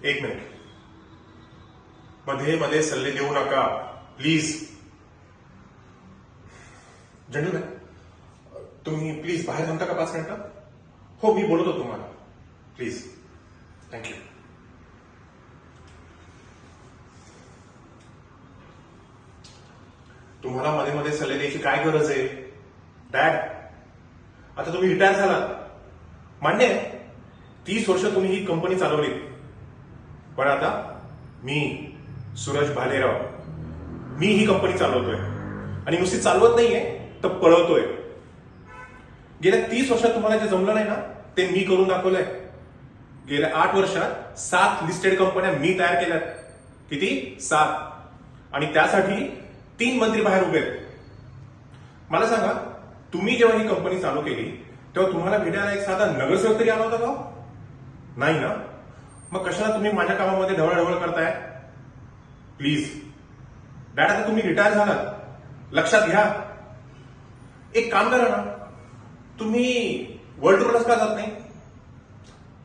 एक मिनिट. मध्ये मध्ये सल्ले देऊ नका प्लीज. जनरल तुम्ही प्लीज बाहेर थांबता का 5 मिनिटं? हो, मी बोलत होतो तुम्हाला. प्लीज. थँक्यू. तुम्हाला मध्ये मध्ये सल्ले द्यायची काय गरज आहे डॅड? आता तुम्ही रिटायर झालात, मान्य आहे. 30 वर्ष तुम्ही ही कंपनी चालवली, पण आता मी सूरज भालेराव मी ही कंपनी चालवतोय. आणि नुसती चालवत नाहीये तर पळवतोय. गेल्या 30 वर्षात तुम्हाला जे जमलं नाही ना ते मी करून दाखवलंय. गेल्या 8 वर्षात 7 लिस्टेड कंपन्या मी तयार केल्यात. किती? 7. आणि त्यासाठी 3 मंत्री बाहेर उभे आहेत. मला सांगा, तुम्ही जेव्हा ही कंपनी चालू केली तेव्हा तुम्हाला भेटायला एक साधा नगरसेवक तरी आला होता का? नाही ना. मग कशाला तुम्ही माझ्या कामामध्ये ढवळाढवळ करताय? प्लीज डॅड, आता तुम्ही रिटायर झालात, लक्षात घ्या. एक काम करा ना, तुम्ही वर्ल्ड टूरला का जात नाही?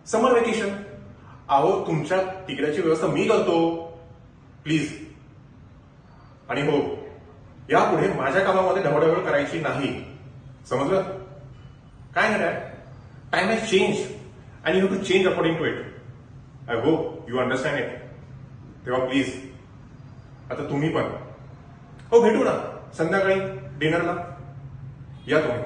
समर वेकेशन. अहो, तुमच्या तिकिटाची व्यवस्था मी करतो. प्लीज. आणि हो, यापुढे माझ्या कामामध्ये ढवळाढवळ करायची नाही, समजलं? काय ना dad, time has change and you have to change according to it. I hope you understand it. तेव्हा प्लीज आता तुम्ही पण. हो, भेटू ना संध्याकाळी डिनरला. या तुम्ही.